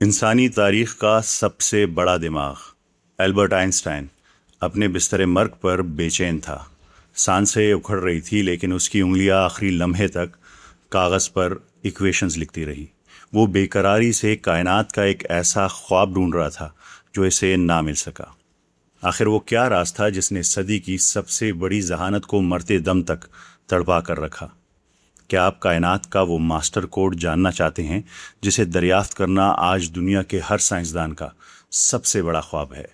इंसानी तारीख का सबसे बड़ा दिमाग एल्बर्ट आइंस्टाइन अपने बिस्तर मर्ग पर बेचैन था। सांसें उखड़ रही थी, लेकिन उसकी उंगलियां आखिरी लम्हे तक कागज़ पर इक्वेशंस लिखती रही। वो बेकरारी से कायनात का एक ऐसा ख्वाब ढूंढ रहा था जो इसे ना मिल सका। आखिर वो क्या राज था जिसने सदी की सबसे बड़ी जहानत को मरते दम तक तड़पा कर रखा? क्या आप कायनात का वो मास्टर कोड जानना चाहते हैं जिसे दरियाफ्त करना आज दुनिया के हर साइंसदान का सबसे बड़ा ख्वाब है?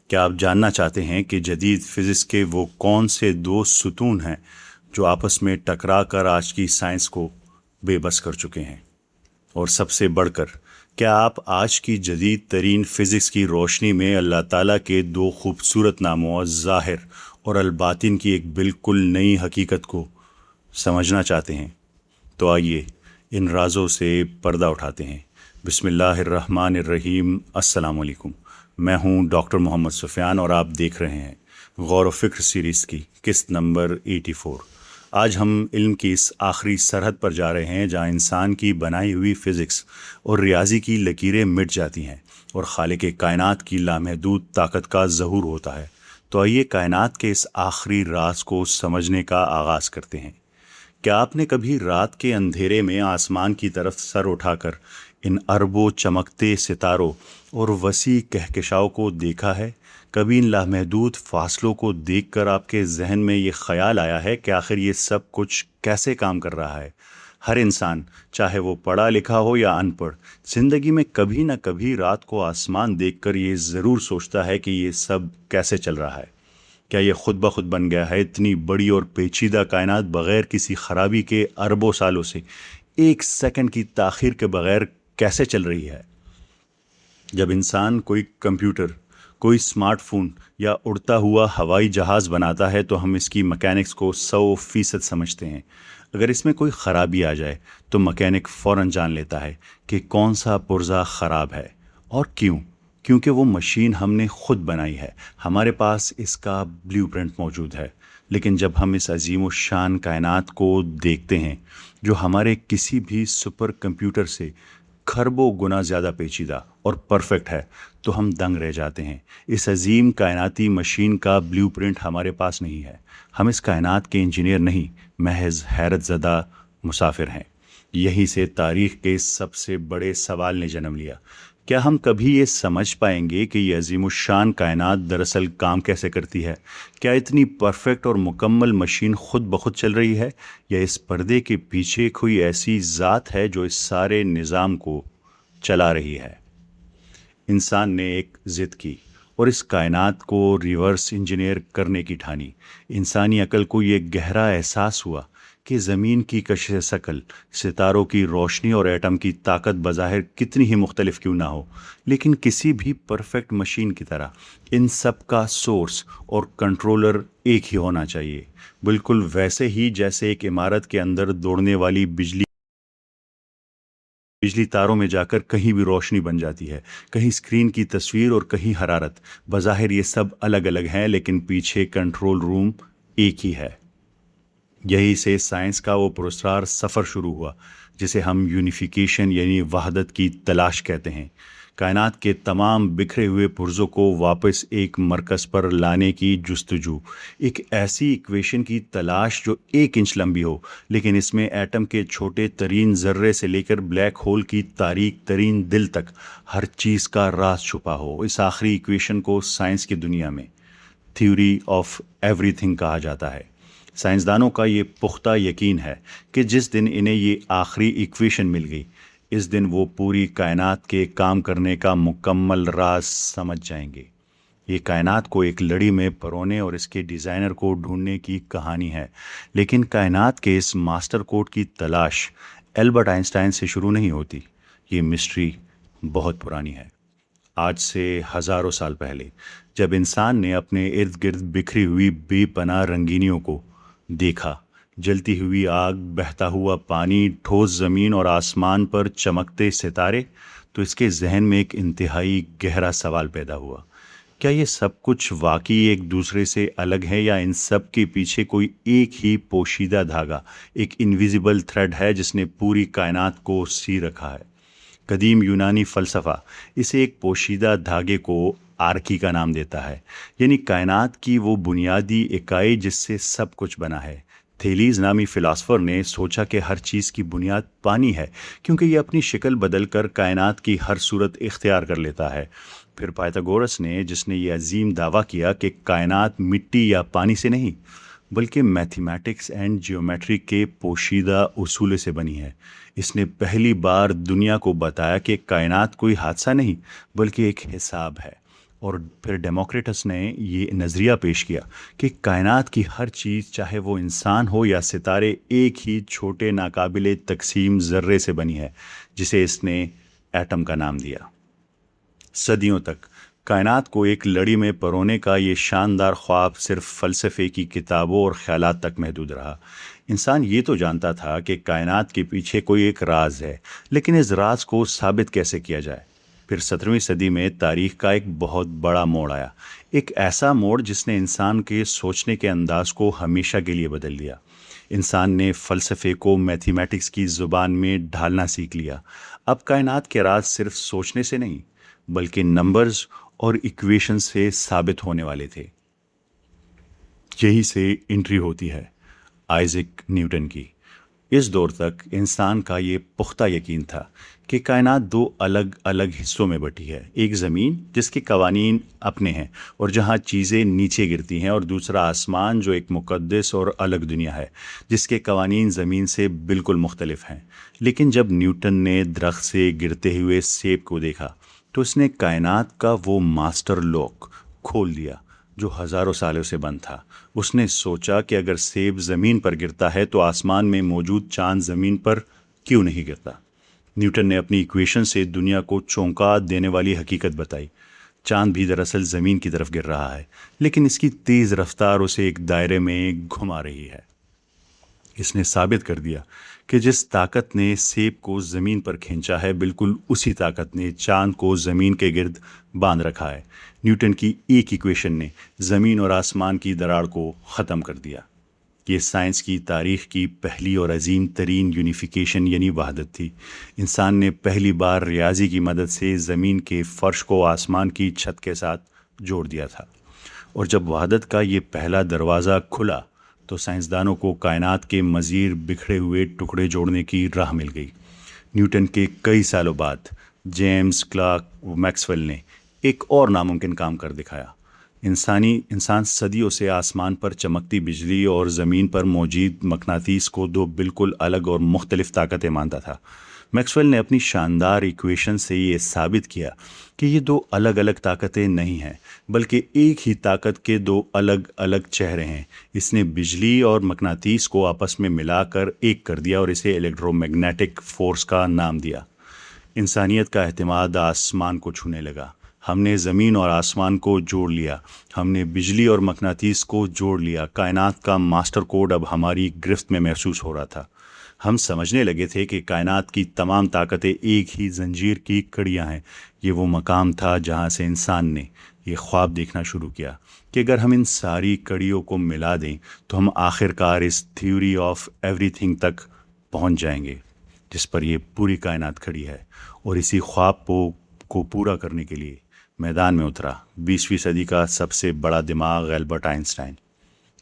क्या आप जानना चाहते हैं कि जदीद फिजिक्स के वो कौन से दो सुतून हैं जो आपस में टकरा कर आज की साइंस को बेबस कर चुके हैं? और सबसे बढ़कर, क्या आप आज की जदीद तरीन फिजिक्स की रोशनी में अल्लाह ताला के दो खूबसूरत नामों ज़ाहिर और अलबातिन की एक बिल्कुल नई हकीकत को समझना चाहते हैं? तो आइए इन राज़ों से पर्दा उठाते हैं। बिस्मिल्लाहिर्रहमानिर्रहीम। अस्सलाम वालेकुम। मैं हूं डॉक्टर मोहम्मद सुफियान और आप देख रहे हैं गौर व फिक्र सीरीज़ की किस्त नंबर 84। आज हम इल्म की इस आखिरी सरहद पर जा रहे हैं जहां इंसान की बनाई हुई फ़िज़िक्स और रियाजी की लकीरें मिट जाती हैं और खालिक कायनात की लामहदूद ताकत का ज़हूर होता है। तो आइए कायनात के इस आखिरी राज को समझने का आगाज़ करते हैं। क्या आपने कभी रात के अंधेरे में आसमान की तरफ सर उठाकर इन अरबों चमकते सितारों और वसी कहकशाओं को देखा है? कभी इन लामहदूद फासलों को देखकर आपके जहन में ये ख्याल आया है कि आखिर ये सब कुछ कैसे काम कर रहा है? हर इंसान, चाहे वो पढ़ा लिखा हो या अनपढ़, जिंदगी में कभी ना कभी रात को आसमान देखकर ये ज़रूर सोचता है कि ये सब कैसे चल रहा है। क्या ये खुद ब खुद बन गया है? इतनी बड़ी और पेचीदा कायनात बग़ैर किसी खराबी के अरबों सालों से एक सेकंड की ताख़ीर के बग़ैर कैसे चल रही है? जब इंसान कोई कंप्यूटर, कोई स्मार्टफोन या उड़ता हुआ हवाई जहाज़ बनाता है तो हम इसकी मैकेनिक्स को 100% समझते हैं। अगर इसमें कोई ख़राबी आ जाए तो मैकेनिक फ़ौरन जान लेता है कि कौन सा पुर्जा ख़राब है और क्यों। क्योंकि वो मशीन हमने खुद बनाई है, हमारे पास इसका ब्लूप्रिंट मौजूद है। लेकिन जब हम इस अजीम व शान कायनात को देखते हैं जो हमारे किसी भी सुपर कंप्यूटर से खरबों गुना ज़्यादा पेचीदा और परफेक्ट है, तो हम दंग रह जाते हैं। इस अजीम कायनाती मशीन का ब्लूप्रिंट हमारे पास नहीं है। हम इस कायनात के इंजीनियर नहीं, महज हैरत ज़दा मुसाफिर हैं। यहीं से तारीख़ के सबसे बड़े सवाल ने जन्म लिया। क्या हम कभी ये समझ पाएंगे कि ये अजीमुशान कायनात दरअसल काम कैसे करती है? क्या इतनी परफेक्ट और मुकम्मल मशीन खुद ब खुद चल रही है, या इस पर्दे के पीछे कोई ऐसी ज़ात है जो इस सारे निज़ाम को चला रही है? इंसान ने एक ज़िद की और इस कायनात को रिवर्स इंजीनियर करने की ठानी। इंसानी अकल को ये गहरा एहसास हुआ कि ज़मीन की कशिश शकल, सितारों की रोशनी और एटम की ताकत बज़ाहिर कितनी ही मुख्तलिफ क्यों ना हो, लेकिन किसी भी परफेक्ट मशीन की तरह इन सब का सोर्स और कंट्रोलर एक ही होना चाहिए। बिल्कुल वैसे ही जैसे एक इमारत के अंदर दौड़ने वाली बिजली तारों में जाकर कहीं भी रोशनी बन जाती है, कहीं स्क्रीन की तस्वीर और कहीं हरारत। बज़ाहिर ये सब अलग अलग हैं, लेकिन पीछे कंट्रोल रूम एक ही है। यही से साइंस का वो पुरस्कार सफ़र शुरू हुआ जिसे हम यूनिफिकेशन यानी वहदत की तलाश कहते हैं। कायनात के तमाम बिखरे हुए पुर्ज़ों को वापस एक मरकज़ पर लाने की जुस्तजू, एक ऐसी इक्वेशन की तलाश जो 1 इंच लंबी हो, लेकिन इसमें एटम के छोटे तरीन ज़र्रे से लेकर ब्लैक होल की तारीक तरीन दिल तक हर चीज़ का राज छुपा हो। इस आखिरी इक्वेशन को साइंस की दुनिया में थ्योरी ऑफ एवरीथिंग कहा जाता है। साइंसदानों का ये पुख्ता यकीन है कि जिस दिन इन्हें ये आखिरी इक्वेशन मिल गई, इस दिन वो पूरी कायनात के काम करने का मुकम्मल राज समझ जाएंगे। ये कायनात को एक लड़ी में परोने और इसके डिज़ाइनर को ढूंढने की कहानी है। लेकिन कायनात के इस मास्टर कोड की तलाश एल्बर्ट आइंस्टाइन से शुरू नहीं होती। ये मिस्ट्री बहुत पुरानी है। आज से हज़ारों साल पहले जब इंसान ने अपने इर्द गिर्द बिखरी हुई बेपनाह रंगीनियों को देखा, जलती हुई आग, बहता हुआ पानी, ठोस ज़मीन और आसमान पर चमकते सितारे, तो इसके जहन में एक इंतहाई गहरा सवाल पैदा हुआ। क्या ये सब कुछ वाकई एक दूसरे से अलग है, या इन सब के पीछे कोई एक ही पोशीदा धागा, एक इनविजिबल थ्रेड है जिसने पूरी कायनात को सी रखा है? قدیم یونانی فلسفہ اسے ایک پوشیدہ دھاگے کو آرکی کا نام دیتا ہے، یعنی کائنات کی وہ بنیادی اکائی جس سے سب کچھ بنا ہے۔ تھیلیز نامی فلاسفر نے سوچا کہ ہر چیز کی بنیاد پانی ہے، کیونکہ یہ اپنی شکل بدل کر کائنات کی ہر صورت اختیار کر لیتا ہے۔ پھر پائتھاگورس نے، جس نے یہ عظیم دعویٰ کیا کہ کائنات مٹی یا پانی سے نہیں بلکہ میتھمیٹکس اینڈ جیومیٹری کے پوشیدہ اصول سے بنی ہے، اس نے پہلی بار دنیا کو بتایا کہ کائنات کوئی حادثہ نہیں بلکہ ایک حساب ہے۔ اور پھر ڈیموکریٹس نے یہ نظریہ پیش کیا کہ کائنات کی ہر چیز، چاہے وہ انسان ہو یا ستارے، ایک ہی چھوٹے ناقابل تقسیم ذرے سے بنی ہے، جسے اس نے ایٹم کا نام دیا۔ صدیوں تک کائنات کو ایک لڑی میں پرونے کا یہ شاندار خواب صرف فلسفے کی کتابوں اور خیالات تک محدود رہا۔ انسان یہ تو جانتا تھا کہ کائنات کے پیچھے کوئی ایک راز ہے، لیکن اس راز کو ثابت کیسے کیا جائے؟ پھر 17ویں صدی میں تاریخ کا ایک بہت بڑا موڑ آیا، ایک ایسا موڑ جس نے انسان کے سوچنے کے انداز کو ہمیشہ کے لیے بدل دیا۔ انسان نے فلسفے کو میتھمیٹکس کی زبان میں ڈھالنا سیکھ لیا۔ اب کائنات کے راز صرف سوچنے سے نہیں بلکہ نمبرز اور ایکویشن سے ثابت ہونے والے تھے۔ یہی سے انٹری ہوتی ہے آئزک نیوٹن کی۔ اس دور تک انسان کا یہ پختہ یقین تھا کہ کائنات دو الگ الگ حصوں میں بٹی ہے، ایک زمین جس کے قوانین اپنے ہیں اور جہاں چیزیں نیچے گرتی ہیں، اور دوسرا آسمان جو ایک مقدس اور الگ دنیا ہے جس کے قوانین زمین سے بالکل مختلف ہیں۔ لیکن جب نیوٹن نے درخت سے گرتے ہوئے سیب کو دیکھا تو اس نے کائنات کا وہ ماسٹر لاک کھول دیا جو ہزاروں سالوں سے بند تھا۔ اس نے سوچا کہ اگر سیب زمین پر گرتا ہے تو آسمان میں موجود چاند زمین پر کیوں نہیں گرتا؟ نیوٹن نے اپنی ایکویشن سے دنیا کو چونکا دینے والی حقیقت بتائی۔ چاند بھی دراصل زمین کی طرف گر رہا ہے، لیکن اس کی تیز رفتار اسے ایک دائرے میں گھما رہی ہے۔ اس نے ثابت کر دیا کہ جس طاقت نے سیب کو زمین پر کھینچا ہے، بالکل اسی طاقت نے چاند کو زمین کے گرد باندھ رکھا ہے۔ نیوٹن کی ایک ایکویشن نے زمین اور آسمان کی دراڑ کو ختم کر دیا۔ یہ سائنس کی تاریخ کی پہلی اور عظیم ترین یونیفیکیشن یعنی وحدت تھی۔ انسان نے پہلی بار ریاضی کی مدد سے زمین کے فرش کو آسمان کی چھت کے ساتھ جوڑ دیا تھا، اور جب وحدت کا یہ پہلا دروازہ کھلا تو سائنسدانوں کو کائنات کے مزید بکھرے ہوئے ٹکڑے جوڑنے کی راہ مل گئی۔ نیوٹن کے کئی سالوں بعد جیمز کلرک میکسویل نے ایک اور ناممکن کام کر دکھایا۔ انسان صدیوں سے آسمان پر چمکتی بجلی اور زمین پر موجود مقناطیس کو دو بالکل الگ اور مختلف طاقتیں مانتا تھا۔ میکسویل نے اپنی شاندار ایکویشن سے یہ ثابت کیا کہ یہ دو الگ الگ طاقتیں نہیں ہیں بلکہ ایک ہی طاقت کے دو الگ الگ چہرے ہیں۔ اس نے بجلی اور مقناطیس کو آپس میں ملا کر ایک کر دیا اور اسے الیکٹرو میگنیٹک فورس کا نام دیا۔ انسانیت کا اعتماد آسمان کو چھونے لگا۔ ہم نے زمین اور آسمان کو جوڑ لیا، ہم نے بجلی اور مقناطیس کو جوڑ لیا۔ کائنات کا ماسٹر کوڈ اب ہماری گرفت میں محسوس ہو رہا تھا۔ ہم سمجھنے لگے تھے کہ کائنات کی تمام طاقتیں ایک ہی زنجیر کی کڑیاں ہیں۔ یہ وہ مقام تھا جہاں سے انسان نے یہ خواب دیکھنا شروع کیا کہ اگر ہم ان ساری کڑیوں کو ملا دیں تو ہم آخر کار اس تھیوری آف ایوری تھنگ تک پہنچ جائیں گے جس پر یہ پوری کائنات کھڑی ہے۔ اور اسی خواب کو پورا کرنے کے لیے میدان میں اترا 20ویں صدی کا سب سے بڑا دماغ البرٹ آئنسٹائن۔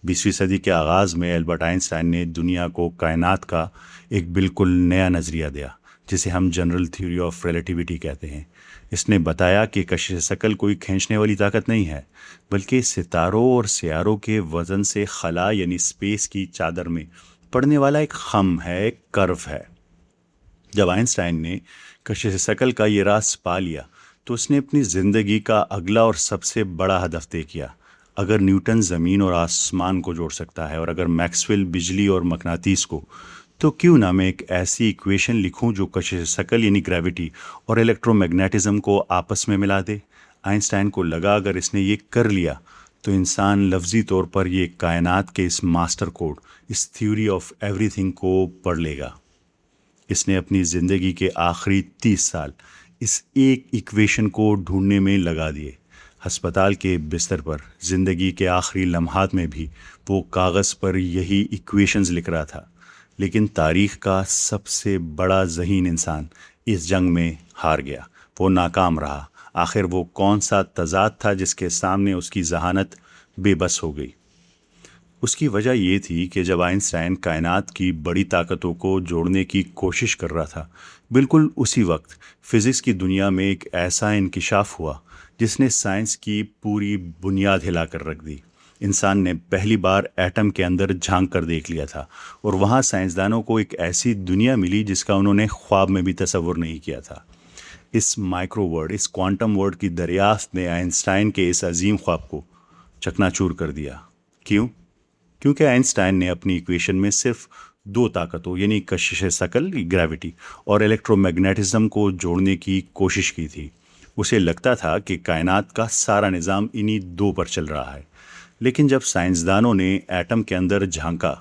20ویں صدی کے آغاز میں البرٹ آئنسٹائن نے دنیا کو کائنات کا ایک بالکل نیا نظریہ دیا جسے ہم جنرل تھیوری آف ریلیٹیوٹی کہتے ہیں۔ اس نے بتایا کہ کشش ثقل کوئی کھینچنے والی طاقت نہیں ہے بلکہ ستاروں اور سیاروں کے وزن سے خلا یعنی اسپیس کی چادر میں پڑنے والا ایک خم ہے، ایک کرو ہے۔ جب آئنسٹائن نے کشش ثقل کا یہ راز پا لیا تو اس نے اپنی زندگی کا اگلا اور سب سے بڑا ہدف طے کیا۔ اگر نیوٹن زمین اور آسمان کو جوڑ سکتا ہے اور اگر میکسویل بجلی اور مقناطیس کو، تو کیوں نہ میں ایک ایسی ایکویشن لکھوں جو کشش ثقل یعنی گریوٹی اور الیکٹرو میگنیٹزم کو آپس میں ملا دے۔ آئنسٹائن کو لگا اگر اس نے یہ کر لیا تو انسان لفظی طور پر یہ کائنات کے اس ماسٹر کوڈ، اس تھیوری آف ایوری تھنگ کو پڑھ لے گا۔ اس نے اپنی زندگی کے آخری 30 سال اس ایک ایکویشن کو ڈھونڈنے میں لگا دیے۔ ہسپتال کے بستر پر زندگی کے آخری لمحات میں بھی وہ کاغذ پر یہی ایکویشنز لکھ رہا تھا۔ لیکن تاریخ کا سب سے بڑا ذہین انسان इस जंग में हार गया, वो नाकाम रहा। आखिर वो कौन सा तज़ाद था जिसके सामने उसकी जहानत बेबस हो गई? उसकी वजह ये थी कि जब आइंस्टाइन कायनात की बड़ी ताकतों को जोड़ने की कोशिश कर रहा था, बिल्कुल उसी वक्त फिज़िक्स की दुनिया में एक ऐसा इंकिशाफ हुआ जिसने साइंस की पूरी बुनियाद हिला कर रख दी। इंसान ने पहली बार एटम के अंदर झांक कर देख लिया था, और वहाँ साइंसदानों को एक ऐसी दुनिया मिली जिसका उन्होंने ख्वाब में भी तसव्वुर नहीं किया था। इस माइक्रो वर्ड, इस क्वांटम वर्ड की दरियाफ्त ने आइंस्टाइन के इस अजीम ख्वाब को चकनाचूर कर दिया। क्यों? क्योंकि आइंस्टाइन ने अपनी इक्वेशन में सिर्फ दो ताकतों यानी कशिश शकल ग्रेविटी और इलेक्ट्रोमैग्नेटिज्म को जोड़ने की कोशिश की थी। उसे लगता था कि कायनात का सारा निज़ाम इन्हीं दो पर चल रहा है। लेकिन जब साइंसदानों ने एटम के अंदर झांका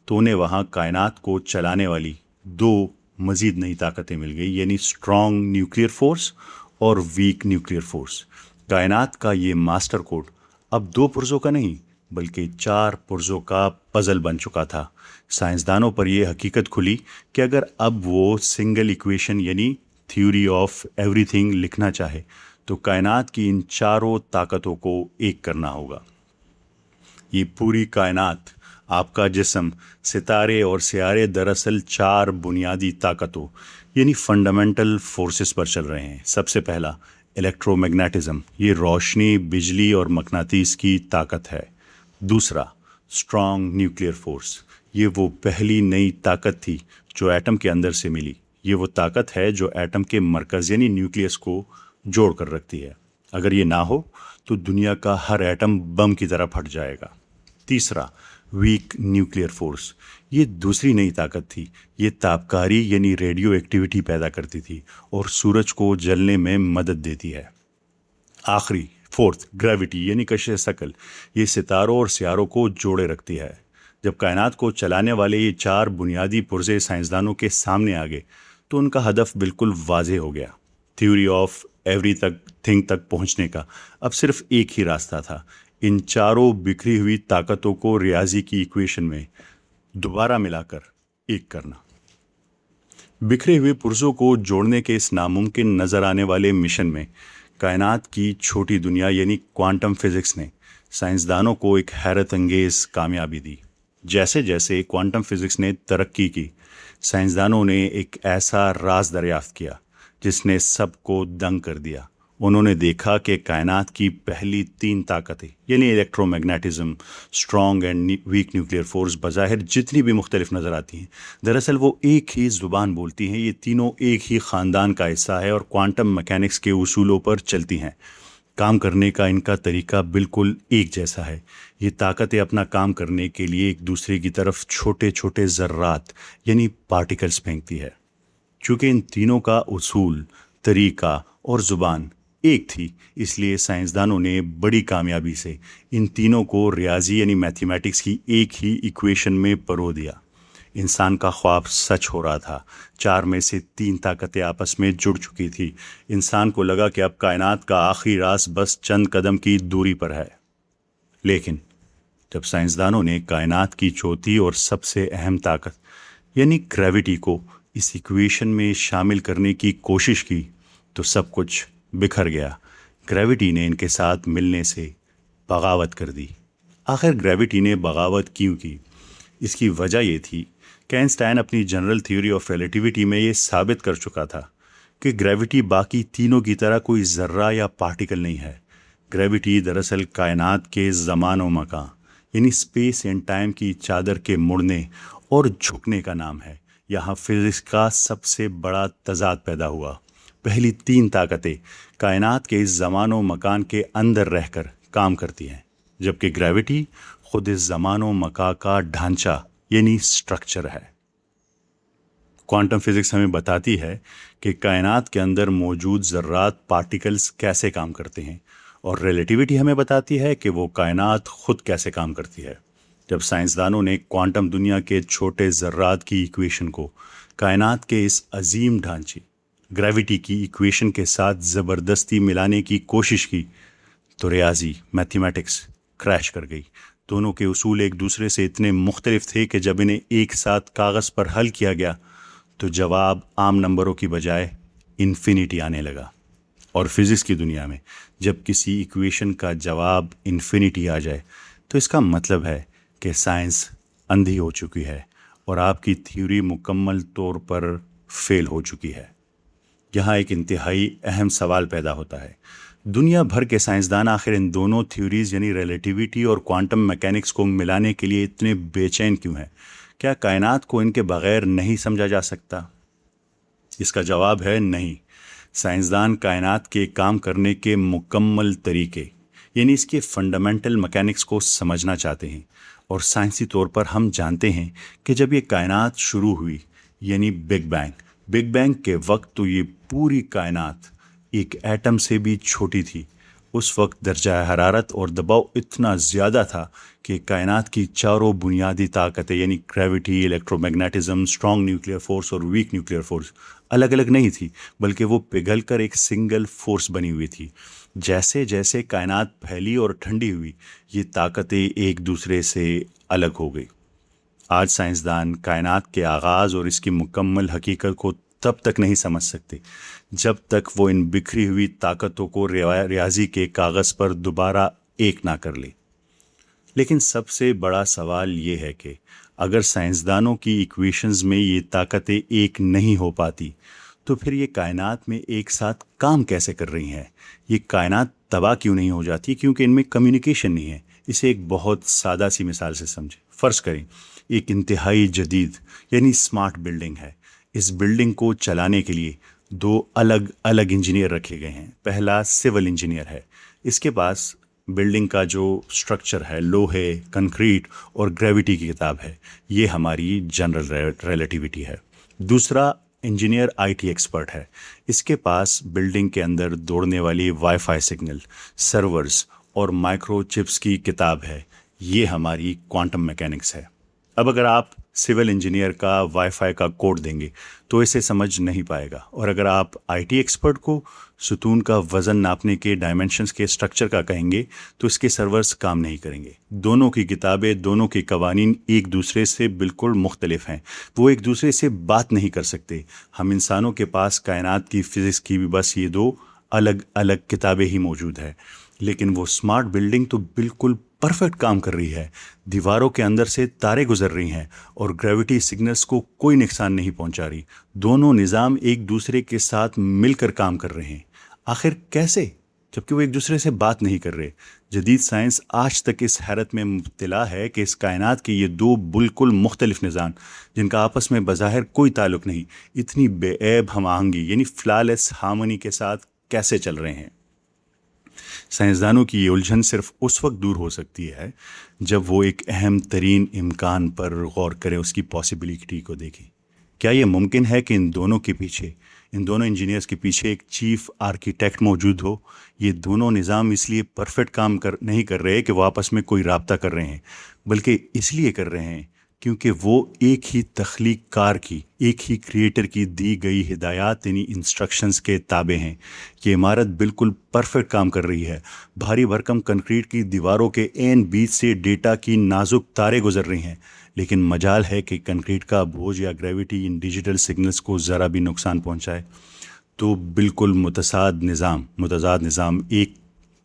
तो उन्हें वहाँ कायनात को चलाने वाली दो मज़ीद नई ताकतें मिल गई, यानी स्ट्रॉन्ग न्यूक्लियर फोर्स और वीक न्यूक्लियर फोर्स। कायनात का ये मास्टर कोड अब दो पुर्जों का नहीं बल्कि चार पुर्जों का पजल बन चुका था। साइंसदानों पर यह हकीकत खुली कि अगर अब वो सिंगल इक्वेशन यानी थ्योरी ऑफ एवरीथिंग लिखना चाहे तो कायनात की इन चारों ताकतों को एक करना होगा। ये पूरी कायनात, आपका जिस्म, सितारे और सियारे दरअसल चार बुनियादी ताकतों यानी फंडामेंटल फोर्सेस पर चल रहे हैं। सबसे पहला इलेक्ट्रोमैग्नेटिज्म, ये रोशनी, बिजली और मकनातीस की ताकत है। दूसरा स्ट्रॉन्ग न्यूक्लियर फोर्स, ये वो पहली नई ताकत थी जो एटम के अंदर से मिली। ये वो ताकत है जो एटम के मरकज़ यानी न्यूक्लियस को जोड़ कर रखती है। अगर ये ना हो तो दुनिया का हर एटम बम की तरह फट जाएगा। तीसरा वीक न्यूक्लियर फोर्स, ये दूसरी नई ताकत थी। ये तापकारी यानी रेडियो एक्टिविटी पैदा करती थी और सूरज को जलने में मदद देती है। आखिरी फोर्थ ग्रेविटी यानी कशिश शकल, ये सितारों और सियारों को जोड़े रखती है। जब कायनात को चलाने वाले ये चार बुनियादी पुर्जे साइंसदानों के सामने आ गए तो उनका हदफ बिल्कुल वाज़ेह हो गया। थ्योरी ऑफ एवरीथिंग तक पहुंचने का अब सिर्फ एक ही रास्ता था, इन चारों बिखरी हुई ताकतों को रियाजी की इक्वेशन में दोबारा मिलाकर एक करना। बिखरे हुए पुर्जों को जोड़ने के इस नामुमकिन नज़र आने वाले मिशन में कायनात की छोटी दुनिया यानी क्वांटम फिज़िक्स ने साइंसदानों को एक हैरत अंगेज़ कामयाबी दी। जैसे जैसे क्वांटम फिज़िक्स ने तरक्की की, साइंसदानों ने एक ऐसा राज दरियाफ्त किया जिसने सबको दंग कर दिया। उन्होंने देखा कि कायनात की पहली तीन ताकतें यानी electromagnetism, strong and weak nuclear force बज़ाहिर जितनी भी मुख्तलिफ नज़र आती हैं, दरअसल वो एक ही ज़ुबान बोलती हैं। ये तीनों एक ही ख़ानदान का हिस्सा है और क्वांटम मैकेनिक्स के उसूलों पर चलती हैं। काम करने का इनका तरीका बिल्कुल एक जैसा है। ये ताकतें अपना काम करने के लिए एक दूसरे की तरफ छोटे छोटे ज़र्रात यानी पार्टिकल्स फेंकती है। चूँकि इन तीनों का उसूल, तरीका और ज़ुबान एक थी, इसलिए साइंसदानों ने बड़ी कामयाबी से इन तीनों को रियाजी यानी मैथमेटिक्स की एक ही इक्वेशन में परो दिया। इंसान का ख्वाब सच हो रहा था। चार में से तीन ताकतें आपस में जुड़ चुकी थी। इंसान को लगा कि अब कायनात का आखिरी राज बस चंद कदम की दूरी पर है। लेकिन जब साइंसदानों ने कायनात की चौथी और सबसे अहम ताकत यानी ग्रेविटी को इस इक्वेशन में शामिल करने की कोशिश की तो सब कुछ बिखर गया। ग्रेविटी ने इनके साथ मिलने से बगावत कर दी। आखिर ग्रेविटी ने बगावत क्यों की? इसकी वजह ये थी कि आइंस्टाइन अपनी जनरल थ्योरी ऑफ रिलेटिविटी में ये साबित कर चुका था कि ग्रेविटी बाकी तीनों की तरह कोई ज़र्रा या पार्टिकल नहीं है। ग्रेविटी दरअसल कायनात के ज़मान व मकान यानी स्पेस एंड टाइम की चादर के मुड़ने और झुकने का नाम है। यहाँ फिज़िक्स का सबसे बड़ा तज़ाद पैदा हुआ। पहली तीन ताकतें कायनात के इस ज़मान व मकान के अंदर रहकर काम करती हैं, जबकि ग्रेविटी खुद इस ज़मान व मकान का ढांचा यानी स्ट्रक्चर है। क्वांटम फिज़िक्स हमें बताती है कि कायनात के अंदर मौजूद ज़र्रात, पार्टिकल्स कैसे काम करते हैं, और रिलेटिविटी हमें बताती है कि वो कायनात खुद कैसे काम करती है। जब साइंसदानों ने क्वांटम दुनिया के छोटे ज़र्रात की इक्वेशन को कायनात के इस अजीम ढांचे ग्रेविटी की इक्वेशन के साथ ज़बरदस्ती मिलाने की कोशिश की तो रियाजी मैथमेटिक्स क्रैश कर गई। दोनों के उसूल एक दूसरे से इतने मुख्तलिफ थे कि जब इन्हें एक साथ कागज़ पर हल किया गया तो जवाब आम नंबरों की बजाय इन्फिनिटी आने लगा। और फिज़िक्स की दुनिया में जब किसी इक्वेशन का जवाब इन्फिनिटी आ जाए तो इसका मतलब है कि साइंस अंधी हो चुकी है और आपकी थ्योरी मुकम्मल तौर पर फेल हो चुकी है। यहाँ एक इंतहाई अहम सवाल पैदा होता है, दुनिया भर के साइंसदान आखिर इन दोनों थ्योरीज यानी रिलेटिविटी और क्वांटम मैकेनिक्स को मिलाने के लिए इतने बेचैन क्यों हैं? क्या कायनात को इनके बगैर नहीं समझा जा सकता? इसका जवाब है नहीं। साइंसदान कायनात के काम करने के मुकम्मल तरीके यानी इसके फंडामेंटल मैकेनिक्स को समझना चाहते हैं। और साइंसी तौर पर हम जानते हैं कि जब ये कायनात शुरू हुई यानी बिग बैंग के वक्त तो ये पूरी कायनात एक एटम से भी छोटी थी। उस वक्त दर्जा हरारत और दबाव इतना ज़्यादा था कि कायनात की चारों बुनियादी ताकतें यानी gravity, electromagnetism, strong nuclear force और वीक न्यूक्लियर फोर्स अलग अलग नहीं थी, बल्कि वो पिघल कर एक सिंगल फोर्स बनी हुई थी। जैसे जैसे कायनात फैली और ठंडी हुई, ये ताकतें एक दूसरे से अलग हो गई। आज साइंसदान कायनात के आगाज़ और इसकी मुकम्मल हकीकत को तब तक नहीं समझ सकते जब तक वो इन बिखरी हुई ताकतों को रियाजी के कागज़ पर दोबारा एक ना कर ले। लेकिन सबसे बड़ा सवाल ये है कि अगर साइंसदानों की इक्वेशंस में ये ताकतें एक नहीं हो पाती तो फिर ये कायनात में एक साथ काम कैसे कर रही हैं? ये कायनात तबाह क्यों नहीं हो जाती? क्योंकि इनमें कम्युनिकेशन नहीं है। इसे एक बहुत सादा सी मिसाल से समझें। फ़र्ज़ करें एक इंतहाई जदीद यानी स्मार्ट बिल्डिंग है। इस बिल्डिंग को चलाने के लिए दो अलग अलग इंजीनियर रखे गए हैं। पहला सिविल इंजीनियर है, इसके पास बिल्डिंग का जो स्ट्रक्चर है, लोहे, कंक्रीट और ग्रेविटी की किताब है, ये हमारी जनरल रिलेटिविटी है। दूसरा इंजीनियर आईटी एक्सपर्ट है, इसके पास बिल्डिंग के अंदर दौड़ने वाली वाईफाई सिग्नल, सर्वर्स और माइक्रो चिप्स की किताब है, ये हमारी क्वांटम मैकेनिक्स है। अब अगर आप सिविल इंजीनियर का वाईफाई का कोड देंगे तो इसे समझ नहीं पाएगा, और अगर आप आईटी एक्सपर्ट को सुतून का वज़न नापने के डायमेंशंस के स्ट्रक्चर का कहेंगे तो इसके सर्वर्स काम नहीं करेंगे। दोनों की किताबें, दोनों के कवानीन एक दूसरे से बिल्कुल मुख्तलिफ हैं, वो एक दूसरे से बात नहीं कर सकते। हम इंसानों के पास कायनात की फ़िज़िक्स की भी बस ये दो अलग अलग किताबें ही मौजूद है, लेकिन वो स्मार्ट बिल्डिंग तो बिल्कुल परफेक्ट काम कर रही है। दीवारों के अंदर से तारे गुजर रही हैं और ग्रेविटी सिग्नल्स को कोई नुकसान नहीं पहुंचा रही। दोनों निज़ाम एक दूसरे के साथ मिलकर काम कर रहे हैं। आखिर कैसे, जबकि वो एक दूसरे से बात नहीं कर रहे? जदीद साइंस आज तक इस हैरत में मुब्तला है कि इस कायनात के ये दो बिल्कुल मुख्तलिफ निज़ाम, जिनका आपस में बज़ाहिर कोई ताल्लुक़ नहीं, इतनी बेऐब हम आहंगी यानी फ्लॉलेस हार्मनी के साथ कैसे चल रहे हैं। साइंसदानों की ये उलझन सिर्फ उस वक्त दूर हो सकती है जब वो एक अहम तरीन इम्कान पर गौर करें, उसकी पॉसिबिलिटी को देखें। क्या ये मुमकिन है कि इन दोनों इंजीनियर्स के पीछे एक चीफ आर्किटेक्ट मौजूद हो? ये दोनों निज़ाम इसलिए परफेक्ट काम नहीं कर रहे कि वो आपस में कोई राब्ता कर रहे हैं, बल्कि इसलिए कर रहे हैं क्योंकि वो एक ही तख्लीक कार की, एक ही क्रिएटर की दी गई हिदायत यानी इंस्ट्रक्शंस के ताबे हैं। ये इमारत बिल्कुल परफेक्ट काम कर रही है। भारी भरकम कंक्रीट की दीवारों के एन बीच से डेटा की नाजुक तारें गुजर रही हैं, लेकिन मजाल है कि कंक्रीट का बोझ या ग्रेविटी इन डिजिटल सिग्नल्स को ज़रा भी नुकसान पहुंचाए। तो बिल्कुल मुतज़ाद निज़ाम, एक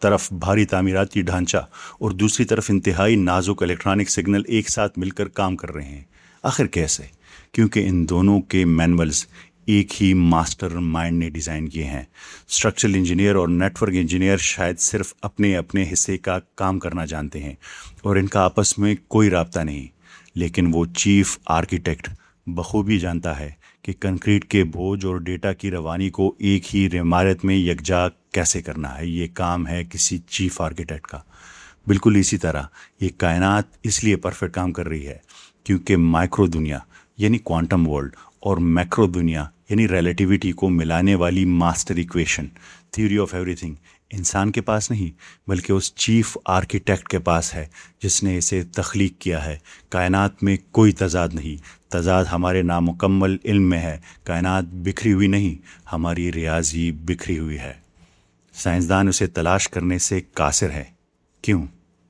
तरफ भारी तामीराती ढांचा और दूसरी तरफ इंतहाई नाजुक इलेक्ट्रॉनिक सिग्नल एक साथ मिलकर काम कर रहे हैं। आखिर कैसे? क्योंकि इन दोनों के मैनुअल्स एक ही मास्टर माइंड ने डिज़ाइन किए हैं। स्ट्रक्चरल इंजीनियर और नेटवर्क इंजीनियर शायद सिर्फ अपने अपने हिस्से का काम करना जानते हैं और इनका आपस में कोई राब्ता नहीं, लेकिन वो चीफ आर्किटेक्ट बखूबी जानता है कि कंक्रीट के बोझ और डेटा की रवानी को एक ही इमारत में यकजा कैसे करना है। ये काम है किसी चीफ आर्किटेक्ट का। बिल्कुल इसी तरह ये कायनात इसलिए परफेक्ट काम कर रही है क्योंकि माइक्रो दुनिया यानी क्वांटम वर्ल्ड और मैक्रो दुनिया यानी रिलेटिविटी को मिलाने वाली master equation, theory of everything, इंसान के पास नहीं बल्कि उस चीफ आर्किटेक्ट के पास है जिसने इसे तख्लीक किया है। कायनात में कोई तजाद नहीं, तजाद हमारे नामुकम्मल इल्म में है। कायनात बिखरी हुई नहीं, हमारी रियाजी बिखरी हुई है। साइंसदान उसे तलाश करने से कासिर है। क्यों?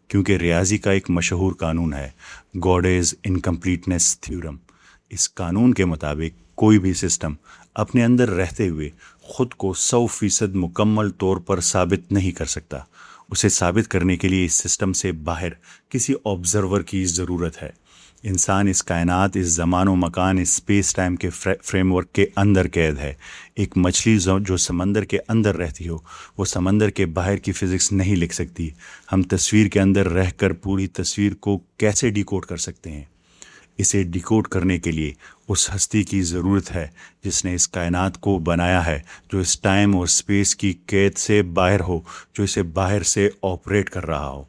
क्योंकि रियाजी का एक मशहूर कानून है, गॉडेज इनकम्प्लीटनेस थ्योरम। इस कानून के मुताबिक कोई भी सिस्टम अपने अंदर रहते हुए خود کو 100% مکمل طور پر ثابت نہیں کر سکتا. اسے ثابت کرنے کے لیے اس سسٹم سے باہر کسی آبزرور کی ضرورت ہے. انسان اس کائنات، اس زمان و مکان، اس اسپیس ٹائم کے فریم ورک کے اندر قید ہے. ایک مچھلی جو سمندر کے اندر رہتی ہو وہ سمندر کے باہر کی فزکس نہیں لکھ سکتی. ہم تصویر کے اندر رہ کر پوری تصویر کو کیسے ڈیکوڈ کر سکتے ہیں؟ اسے ڈیکوڈ کرنے کے لیے اس ہستی کی ضرورت ہے جس نے اس کائنات کو بنایا ہے، جو اس ٹائم اور اسپیس کی قید سے باہر ہو، جو اسے باہر سے آپریٹ کر رہا ہو.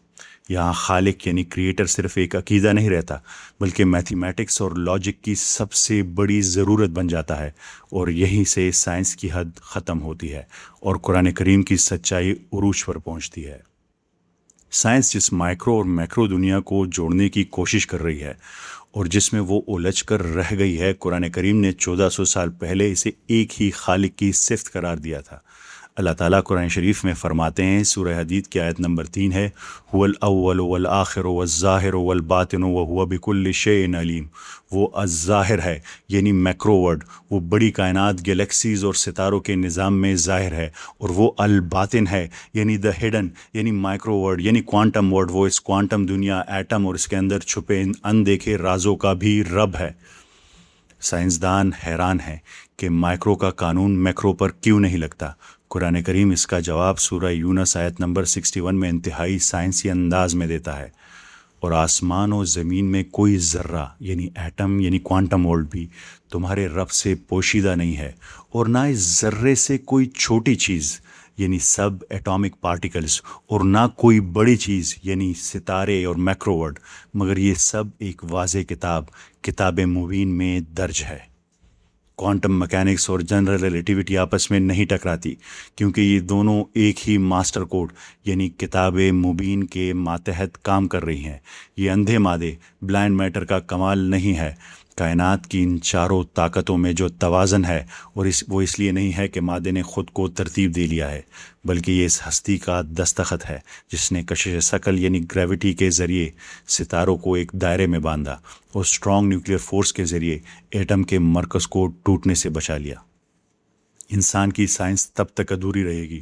یہاں خالق یعنی کریٹر صرف ایک عقیدہ نہیں رہتا، بلکہ میتھمیٹکس اور لاجک کی سب سے بڑی ضرورت بن جاتا ہے. اور یہیں سے سائنس کی حد ختم ہوتی ہے اور قرآن کریم کی سچائی عروج پر پہنچتی ہے. سائنس جس مائکرو اور میکرو دنیا کو جوڑنے کی کوشش کر رہی ہے اور جس میں وہ الجھ کر رہ گئی ہے، قرآن کریم نے 1400 سال پہلے اسے ایک ہی خالق کی صفت قرار دیا تھا. اللہ تعالیٰ قرآن شریف میں فرماتے ہیں، سورہ حدید کی آیت نمبر 3 ہے، هو الاول والآخر والظاہر والباطن وهو بكل شيء علیم. وہ الظاہر ہے یعنی میکرو ورڈ، وہ بڑی کائنات، گلیکسیز اور ستاروں کے نظام میں ظاہر ہے. اور وہ الباطن ہے یعنی دا ہڈن یعنی مائکرو ورڈ یعنی کوانٹم ورڈ، وہ اس کوانٹم دنیا، ایٹم اور اس کے اندر چھپے اندیکھے رازوں کا بھی رب ہے. سائنسدان حیران ہیں کہ مائکرو کا قانون میکرو پر کیوں نہیں لگتا. قرآن کریم اس کا جواب سورہ یونس آیت نمبر 61 میں انتہائی سائنسی انداز میں دیتا ہے. اور آسمان و زمین میں کوئی ذرہ یعنی ایٹم یعنی کوانٹم ورلڈ بھی تمہارے رب سے پوشیدہ نہیں ہے، اور نہ اس ذرے سے کوئی چھوٹی چیز یعنی سب ایٹامک پارٹیکلز، اور نہ کوئی بڑی چیز یعنی ستارے اور میکرو ورلڈ، مگر یہ سب ایک واضح کتاب مبین میں درج ہے. کوانٹم مکینکس اور جنرل ریلیٹیوٹی آپس میں نہیں ٹکراتی، کیونکہ یہ دونوں ایک ہی ماسٹر کوڈ یعنی کتاب مبین کے ماتحت کام کر رہی ہیں. یہ اندھے مادے، بلائنڈ میٹر کا کمال نہیں ہے. کائنات کی ان چاروں طاقتوں میں جو توازن ہے، اور وہ اس لیے نہیں ہے کہ مادے نے خود کو ترتیب دے لیا ہے، بلکہ یہ اس ہستی کا دستخط ہے جس نے کشش ثقل یعنی گریوٹی کے ذریعے ستاروں کو ایک دائرے میں باندھا اور اسٹرانگ نیوکلیئر فورس کے ذریعے ایٹم کے مرکز کو ٹوٹنے سے بچا لیا. انسان کی سائنس تب تک ادھوری رہے گی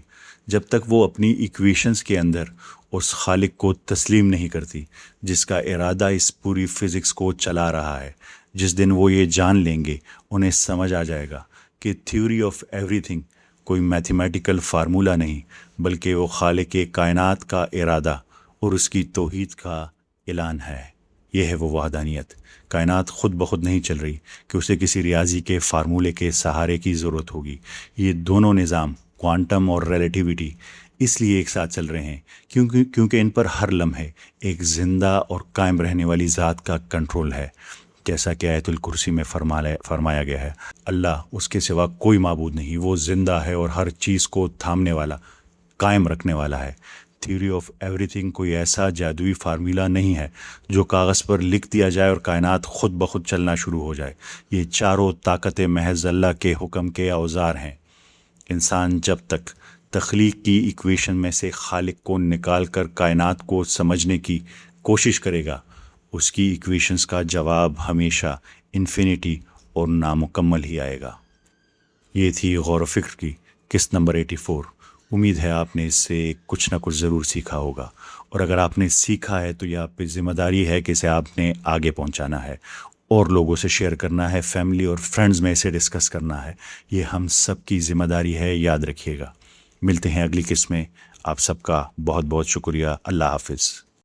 جب تک وہ اپنی ایکویشنز کے اندر اس خالق کو تسلیم نہیں کرتی جس کا ارادہ اس پوری فزکس کو چلا رہا ہے. جس دن وہ یہ جان لیں گے، انہیں سمجھ آ جائے گا کہ تھیوری آف ایوری تھنگ کوئی میتھمیٹیکل فارمولہ نہیں، بلکہ وہ خالق کائنات کا ارادہ اور اس کی توحید کا اعلان ہے. یہ ہے وہ وحدانیت. کائنات خود بخود نہیں چل رہی کہ اسے کسی ریاضی کے فارمولے کے سہارے کی ضرورت ہوگی. یہ دونوں نظام، کوانٹم اور ریلیٹیوٹی، اس لیے ایک ساتھ چل رہے ہیں کیونکہ ان پر ہر لمحے ایک زندہ اور قائم رہنے والی ذات کا کنٹرول ہے. جیسا کہ آیت الکرسی میں فرمایا گیا ہے، اللہ، اس کے سوا کوئی معبود نہیں، وہ زندہ ہے اور ہر چیز کو تھامنے والا، قائم رکھنے والا ہے. تھیوری آف ایوری تھنگ کوئی ایسا جادوئی فارمولہ نہیں ہے جو کاغذ پر لکھ دیا جائے اور کائنات خود بخود چلنا شروع ہو جائے. یہ چاروں طاقتیں محض اللہ کے حکم کے اوزار ہیں. انسان جب تک تخلیق کی ایکویشن میں سے خالق کو نکال کر کائنات کو سمجھنے کی کوشش کرے گا، اس کی ایکویشنز کا جواب ہمیشہ انفینٹی اور نامکمل ہی آئے گا. یہ تھی غور و فکر کی قسط نمبر 84. امید ہے آپ نے اس سے کچھ نہ کچھ ضرور سیکھا ہوگا، اور اگر آپ نے سیکھا ہے تو یہ آپ پہ ذمہ داری ہے کہ اسے آپ نے آگے پہنچانا ہے اور لوگوں سے شیئر کرنا ہے، فیملی اور فرینڈز میں اسے ڈسکس کرنا ہے. یہ ہم سب کی ذمہ داری ہے، یاد رکھیے گا. ملتے ہیں اگلی قسط میں. آپ سب کا بہت بہت شکریہ. اللہ حافظ.